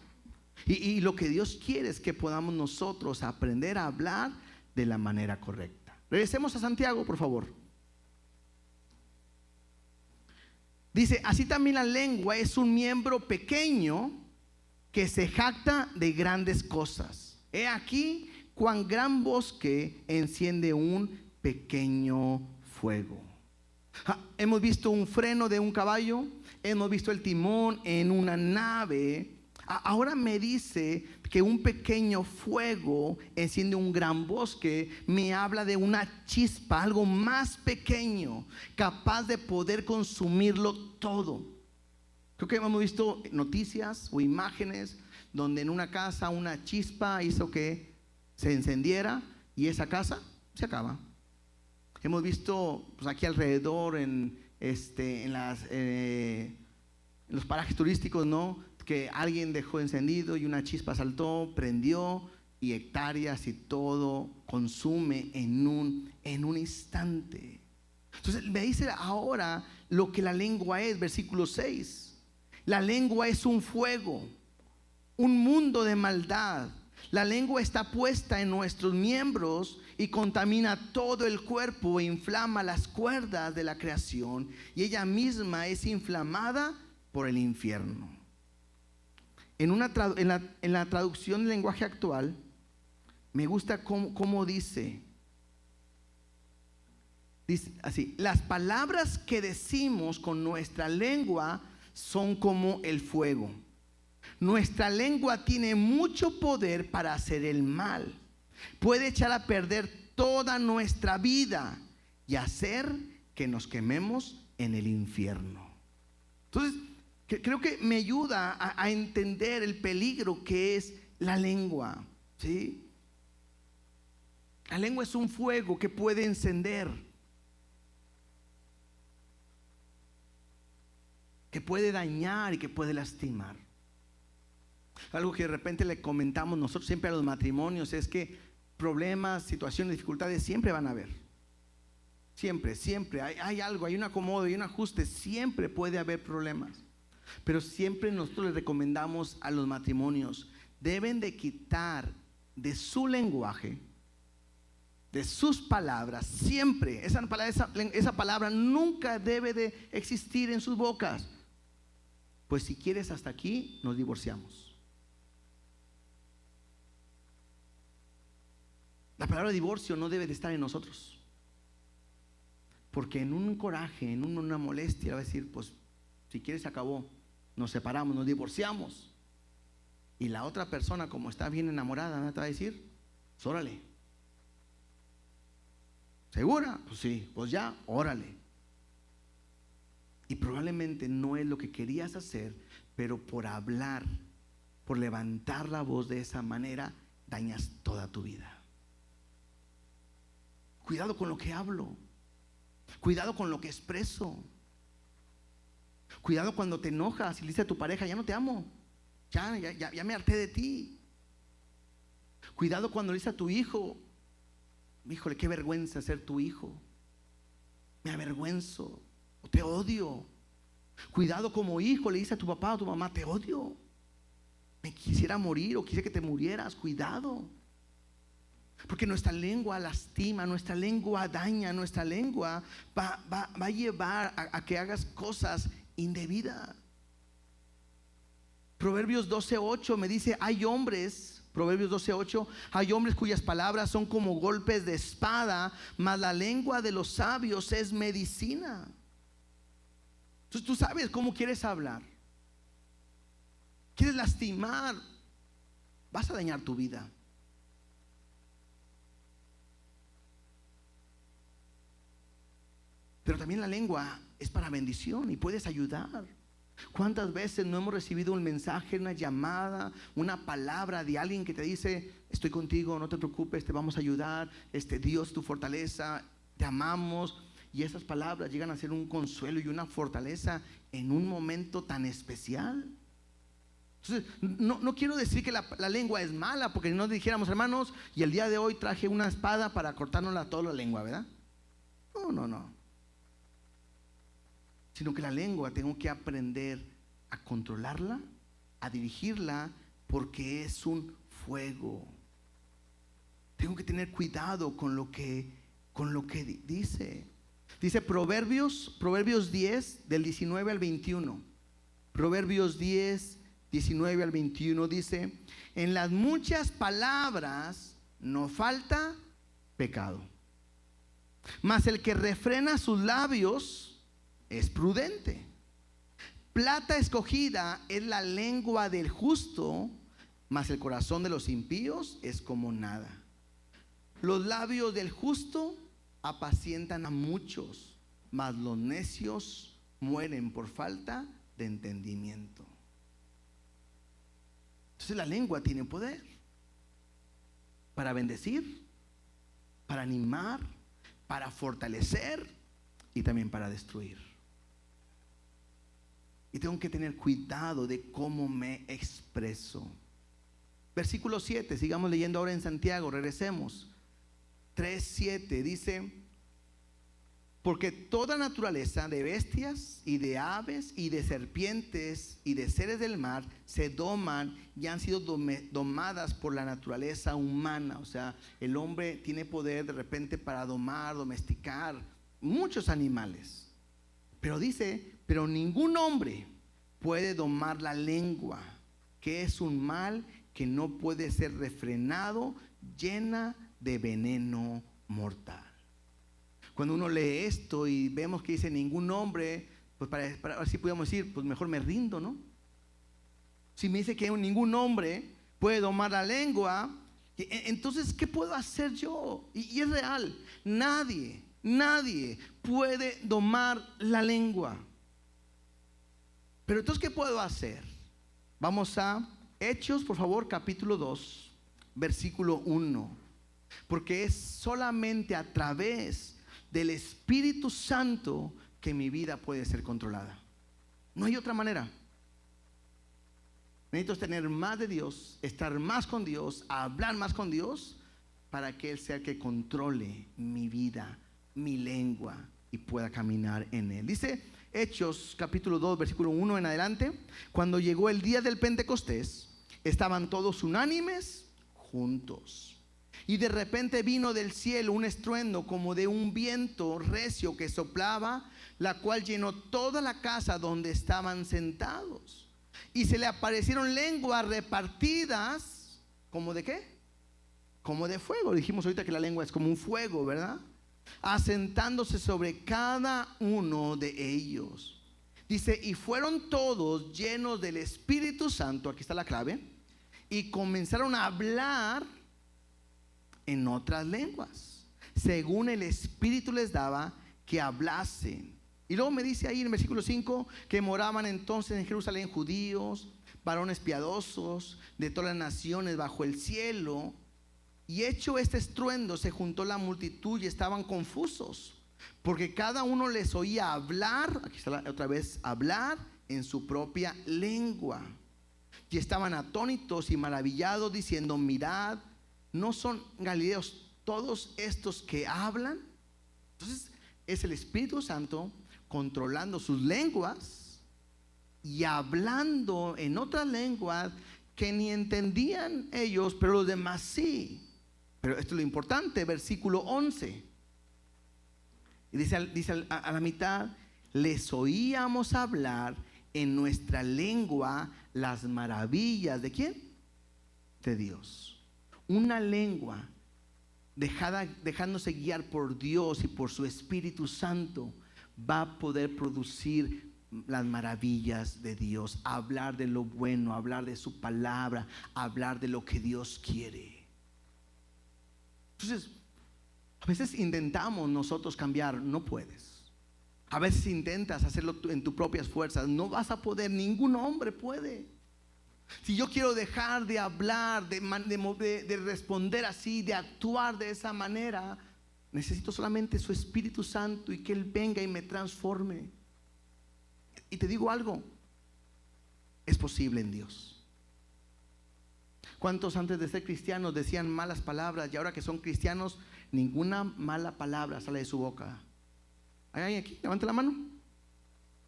Y lo que Dios quiere es que podamos nosotros aprender a hablar de la manera correcta. Regresemos a Santiago, por favor. Dice: así también la lengua es un miembro pequeño que se jacta de grandes cosas. He aquí cuán gran bosque enciende un pequeño fuego. Hemos visto un freno de un caballo, hemos visto el timón en una nave. Ahora me dice que un pequeño fuego enciende un gran bosque. Me habla de una chispa, algo más pequeño, capaz de poder consumirlo todo. Creo que hemos visto noticias o imágenes donde en una casa una chispa hizo que se encendiera y esa casa se acaba. Hemos visto pues, aquí alrededor en los parajes turísticos, ¿no?, que alguien dejó encendido y una chispa saltó, prendió, y hectáreas y todo consume en un instante. Entonces me dice ahora lo que la lengua es, versículo 6. La lengua es un fuego, un mundo de maldad. La lengua está puesta en nuestros miembros y contamina todo el cuerpo e inflama las cuerdas de la creación, y ella misma es inflamada por el infierno. En la traducción del lenguaje actual, me gusta cómo dice así: las palabras que decimos con nuestra lengua son como el fuego. Nuestra lengua tiene mucho poder para hacer el mal. Puede echar a perder toda nuestra vida y hacer que nos quememos en el infierno. Entonces, creo que me ayuda a entender el peligro que es la lengua, ¿sí? La lengua es un fuego que puede encender, que puede dañar y que puede lastimar. Algo que de repente le comentamos nosotros siempre a los matrimonios es que problemas, situaciones, dificultades siempre van a haber. Siempre, siempre hay algo, hay un acomodo, hay un ajuste, siempre puede haber problemas. Pero siempre nosotros les recomendamos a los matrimonios, deben de quitar de su lenguaje, de sus palabras, siempre, esa palabra nunca debe de existir en sus bocas. Pues si quieres hasta aquí, nos divorciamos. La palabra divorcio no debe de estar en nosotros. Porque en un coraje, en una molestia, va a decir, pues si quieres se acabó, nos separamos, nos divorciamos. Y la otra persona, como está bien enamorada, ¿no te va a decir? Pues órale. ¿Segura? Pues sí, pues ya, órale. Y probablemente no es lo que querías hacer, pero por hablar, por levantar la voz de esa manera, dañas toda tu vida. Cuidado con lo que hablo. Cuidado con lo que expreso. Cuidado cuando te enojas y le dices a tu pareja, ya no te amo, ya me harté de ti. Cuidado cuando le dices a tu hijo, híjole, qué vergüenza ser tu hijo, me avergüenzo o te odio. Cuidado como hijo le dices a tu papá o a tu mamá, te odio, me quisiera morir o quisiera que te murieras. Cuidado. Porque nuestra lengua lastima, nuestra lengua daña, nuestra lengua va a llevar a que hagas cosas indebidas. Proverbios 12:8 me dice, hay hombres, Proverbios 12:8, hay hombres cuyas palabras son como golpes de espada, mas la lengua de los sabios es medicina. Entonces tú sabes cómo quieres hablar. Quieres lastimar, vas a dañar tu vida. Pero también la lengua es para bendición y puedes ayudar. ¿Cuántas veces no hemos recibido un mensaje, una llamada, una palabra de alguien que te dice, estoy contigo, no te preocupes, te vamos a ayudar, Dios tu fortaleza, te amamos? Y esas palabras llegan a ser un consuelo y una fortaleza en un momento tan especial. Entonces, no quiero decir que la lengua es mala, porque si no dijéramos, hermanos, y el día de hoy traje una espada para cortarnos toda la lengua, ¿verdad? No. Sino que la lengua tengo que aprender a controlarla, a dirigirla, porque es un fuego. Tengo que tener cuidado con lo que dice. Dice Proverbios 10 del 19 al 21. Proverbios 10, 19 al 21 dice, en las muchas palabras no falta pecado, mas el que refrena sus labios es prudente. Plata escogida es la lengua del justo, mas el corazón de los impíos es como nada. Los labios del justo apacientan a muchos, mas los necios mueren por falta de entendimiento. Entonces la lengua tiene poder para bendecir, para animar, para fortalecer y también para destruir. Y tengo que tener cuidado de cómo me expreso. Versículo 7, sigamos leyendo ahora en Santiago, regresemos. 3:7 dice, porque toda naturaleza de bestias y de aves y de serpientes y de seres del mar se doman y han sido domadas por la naturaleza humana. O sea, el hombre tiene poder de repente para domar, domesticar muchos animales. Pero dice, pero ningún hombre puede domar la lengua, que es un mal que no puede ser refrenado, llena de veneno mortal. Cuando uno lee esto y vemos que dice ningún hombre, pues para así podemos decir, pues mejor me rindo, ¿no? Si me dice que ningún hombre puede domar la lengua, entonces ¿qué puedo hacer yo? Y es real, nadie puede domar la lengua. Pero entonces ¿qué puedo hacer? Vamos a Hechos, por favor, capítulo 2, versículo 1. Porque es solamente a través del Espíritu Santo que mi vida puede ser controlada. No hay otra manera. Necesito tener más de Dios, estar más con Dios, hablar más con Dios, para que Él sea el que controle mi vida mi lengua y pueda caminar en él. Dice Hechos capítulo 2 versículo 1 en adelante: cuando llegó el día del Pentecostés, estaban todos unánimes juntos. Y de repente vino del cielo un estruendo como de un viento recio que soplaba, la cual llenó toda la casa donde estaban sentados. Y se le aparecieron lenguas repartidas, ¿como de qué? Como de fuego. Dijimos ahorita que la lengua es como un fuego, ¿verdad? Asentándose sobre cada uno de ellos. Dice, y fueron todos llenos del Espíritu Santo, aquí está la clave, y comenzaron a hablar en otras lenguas, según el Espíritu les daba que hablasen. Y luego me dice ahí en el versículo 5 que moraban entonces en Jerusalén judíos, varones piadosos de todas las naciones bajo el cielo. Y hecho este estruendo, se juntó la multitud y estaban confusos, porque cada uno les oía hablar, aquí está otra vez, hablar en su propia lengua. Y estaban atónitos y maravillados, diciendo, mirad, ¿no son galileos todos estos que hablan? Entonces es el Espíritu Santo controlando sus lenguas y hablando en otras lenguas que ni entendían ellos, pero los demás sí. Pero esto es lo importante, versículo 11. Y dice a la mitad, les oíamos hablar en nuestra lengua las maravillas ¿de quién? De Dios. Una lengua dejándose guiar por Dios y por su Espíritu Santo va a poder producir las maravillas de Dios, hablar de lo bueno, hablar de su palabra, hablar de lo que Dios quiere. Entonces, a veces intentamos nosotros cambiar, no puedes. A veces intentas hacerlo en tus propias fuerzas, no vas a poder, ningún hombre puede. Si yo quiero dejar de hablar, de responder así, de actuar de esa manera, necesito solamente su Espíritu Santo y que Él venga y me transforme. Y te digo algo, es posible en Dios. ¿Cuántos antes de ser cristianos decían malas palabras y ahora que son cristianos, ninguna mala palabra sale de su boca? ¿Hay alguien aquí? Levante la mano.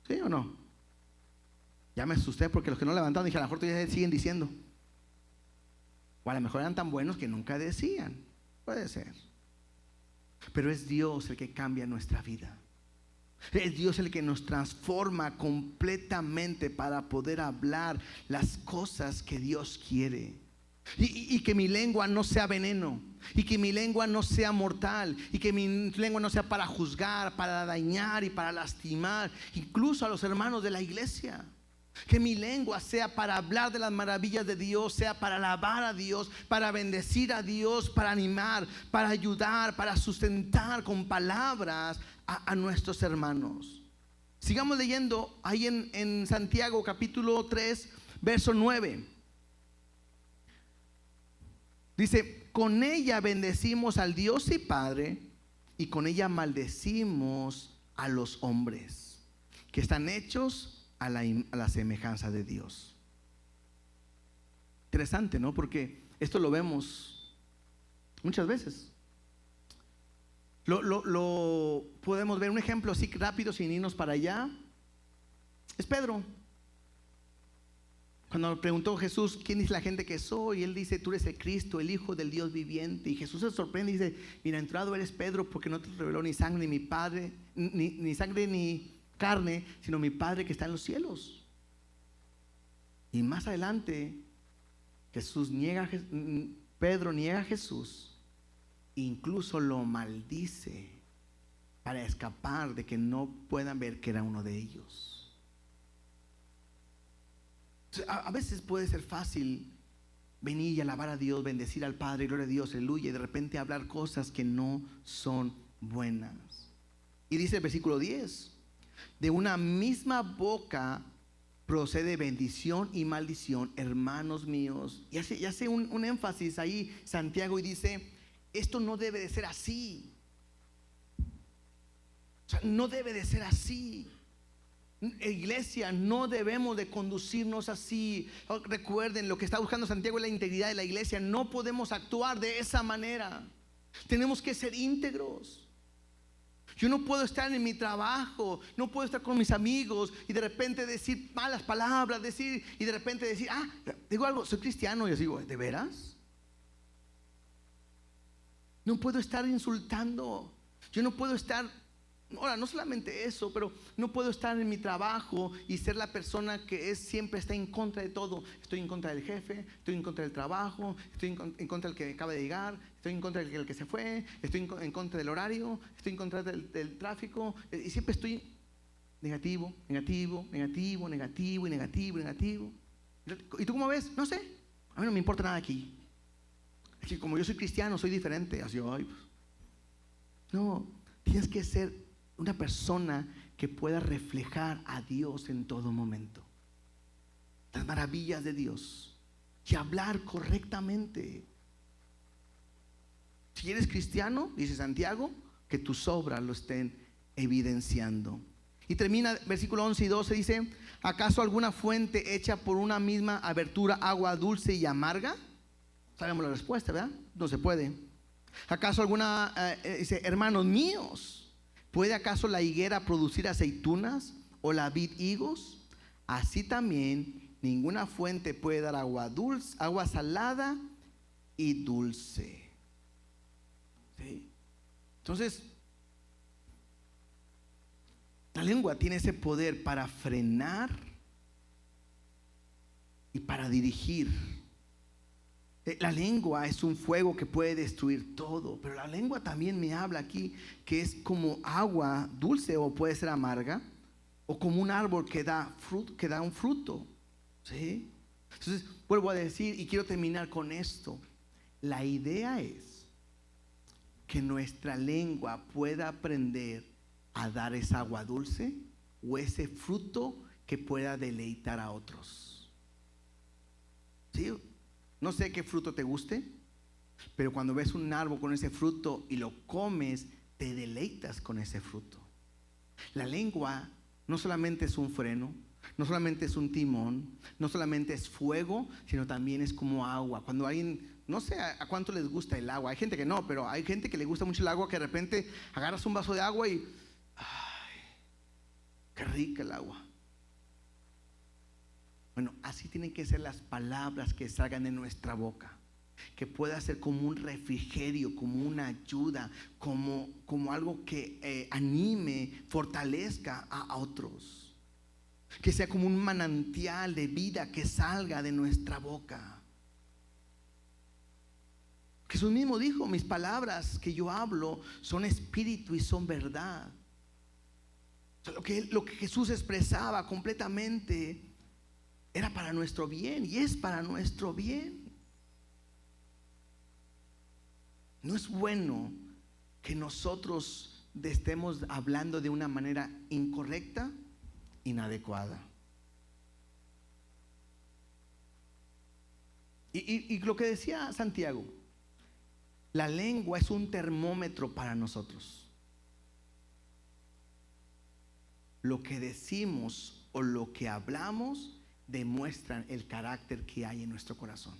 ¿Sí o no? Ya me asusté porque los que no levantaron dije, a lo mejor todavía siguen diciendo. O a lo mejor eran tan buenos que nunca decían. Puede ser. Pero es Dios el que cambia nuestra vida. Es Dios el que nos transforma completamente para poder hablar las cosas que Dios quiere. Y que mi lengua no sea veneno, y que mi lengua no sea mortal, y que mi lengua no sea para juzgar, para dañar y para lastimar, incluso a los hermanos de la iglesia. Que mi lengua sea para hablar de las maravillas de Dios, sea para alabar a Dios, para bendecir a Dios, para animar, para ayudar, para sustentar con palabras a nuestros hermanos. Sigamos leyendo ahí en Santiago capítulo 3 verso 9. Dice, con ella bendecimos al Dios y Padre, y con ella maldecimos a los hombres que están hechos a la semejanza de Dios. Interesante, ¿no? Porque esto lo vemos muchas veces. Lo podemos ver, un ejemplo así rápido sin irnos para allá, es Pedro. Cuando preguntó Jesús, ¿quién dice la gente que soy? Él dice, tú eres el Cristo, el Hijo del Dios viviente. Y Jesús se sorprende y dice, bienaventurado eres Pedro, porque no te reveló ni sangre ni mi Padre, ni sangre ni carne, sino mi Padre que está en los cielos. Y más adelante Pedro niega a Jesús, incluso lo maldice para escapar de que no puedan ver que era uno de ellos. A veces puede ser fácil venir y alabar a Dios, bendecir al Padre, gloria a Dios, aleluya, y de repente hablar cosas que no son buenas. Y dice el versículo 10, de una misma boca procede bendición y maldición, hermanos míos. Y hace un énfasis ahí Santiago y dice, esto no debe de ser así. O sea, no debe de ser así. Iglesia, no debemos de conducirnos así. Recuerden, lo que está buscando Santiago es la integridad de la iglesia. No podemos actuar de esa manera. Tenemos que ser íntegros. Yo no puedo estar en mi trabajo, no puedo estar con mis amigos y de repente decir malas palabras, y de repente decir, digo algo, soy cristiano. Y yo digo, ¿de veras? No puedo estar insultando. Yo no puedo estar, ahora no solamente eso, pero no puedo estar en mi trabajo y ser la persona que siempre está en contra de todo. Estoy en contra del jefe, estoy en contra del trabajo, estoy en contra del que acaba de llegar, estoy en contra del que se fue, estoy en contra del horario, estoy en contra del tráfico, y siempre estoy negativo. ¿Y tú cómo ves? No sé, a mí no me importa nada aquí. Así como yo soy cristiano, soy diferente. Así, no, tienes que ser una persona que pueda reflejar a Dios en todo momento, las maravillas de Dios, y hablar correctamente. Si eres cristiano, dice Santiago, que tus obras lo estén evidenciando. Y termina versículo 11 y 12, dice: ¿acaso alguna fuente hecha por una misma abertura agua dulce y amarga? Sabemos la respuesta, ¿verdad? No se puede. ¿Acaso alguna, dice, hermanos míos, ¿puede acaso la higuera producir aceitunas o la vid higos? Así también ninguna fuente puede dar agua dulce, agua salada y dulce. ¿Sí? Entonces, la lengua tiene ese poder para frenar y para dirigir. La lengua es un fuego que puede destruir todo, pero la lengua también me habla aquí que es como agua dulce, o puede ser amarga, o como un árbol que da un fruto. ¿Sí? Entonces vuelvo a decir, y quiero terminar con esto: la idea es que nuestra lengua pueda aprender a dar esa agua dulce o ese fruto que pueda deleitar a otros. ¿Sí? No sé qué fruto te guste, pero cuando ves un árbol con ese fruto y lo comes, te deleitas con ese fruto. La lengua no solamente es un freno, no solamente es un timón, no solamente es fuego, sino también es como agua. Cuando alguien, no sé a cuánto les gusta el agua, hay gente que no, pero hay gente que le gusta mucho el agua, que de repente agarras un vaso de agua y ¡ay, qué rica el agua! Bueno, así tienen que ser las palabras que salgan de nuestra boca, que pueda ser como un refrigerio, como una ayuda, como algo que anime, fortalezca a otros, que sea como un manantial de vida que salga de nuestra boca. Jesús mismo dijo: mis palabras que yo hablo son espíritu y son verdad. O sea, lo que Jesús expresaba completamente era para nuestro bien y es para nuestro bien. No es bueno que nosotros estemos hablando de una manera incorrecta, inadecuada. Y lo que decía Santiago, la lengua es un termómetro para nosotros. Lo que decimos o lo que hablamos demuestran el carácter que hay en nuestro corazón.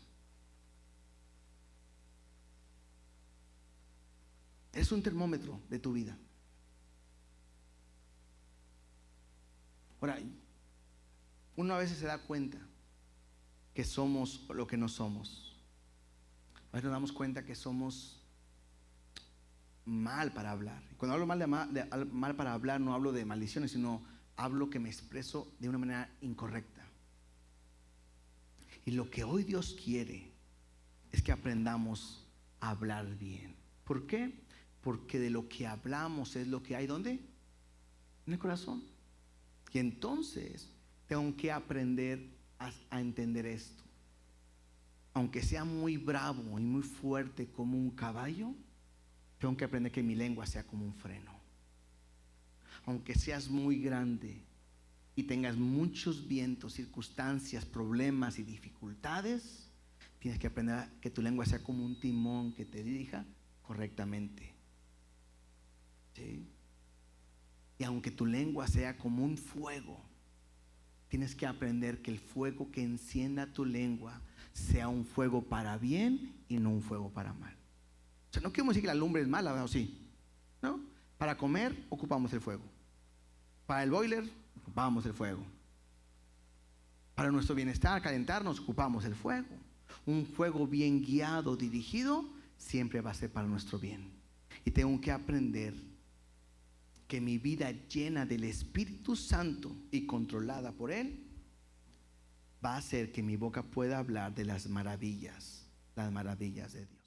Es un termómetro de tu vida. Ahora, uno a veces se da cuenta que somos lo que no somos. A veces nos damos cuenta que somos mal para hablar. Cuando hablo mal para hablar, no hablo de maldiciones, sino hablo que me expreso de una manera incorrecta. Y lo que hoy Dios quiere es que aprendamos a hablar bien. ¿Por qué? Porque de lo que hablamos es lo que hay, ¿dónde? En el corazón. Y entonces tengo que aprender a entender esto. Aunque sea muy bravo y muy fuerte como un caballo, tengo que aprender que mi lengua sea como un freno. Aunque seas muy grande y tengas muchos vientos, circunstancias, problemas y dificultades, tienes que aprender a que tu lengua sea como un timón que te dirija correctamente. ¿Sí? Y aunque tu lengua sea como un fuego, tienes que aprender que el fuego que encienda tu lengua sea un fuego para bien y no un fuego para mal. O sea, no quiero decir que la lumbre es mala, ¿verdad? ¿O sí? ¿No? Para comer ocupamos el fuego. Para el boiler ocupamos el fuego. Para nuestro bienestar, calentarnos, ocupamos el fuego. Un fuego bien guiado, dirigido, siempre va a ser para nuestro bien. Y tengo que aprender que mi vida llena del Espíritu Santo y controlada por Él va a hacer que mi boca pueda hablar de las maravillas de Dios.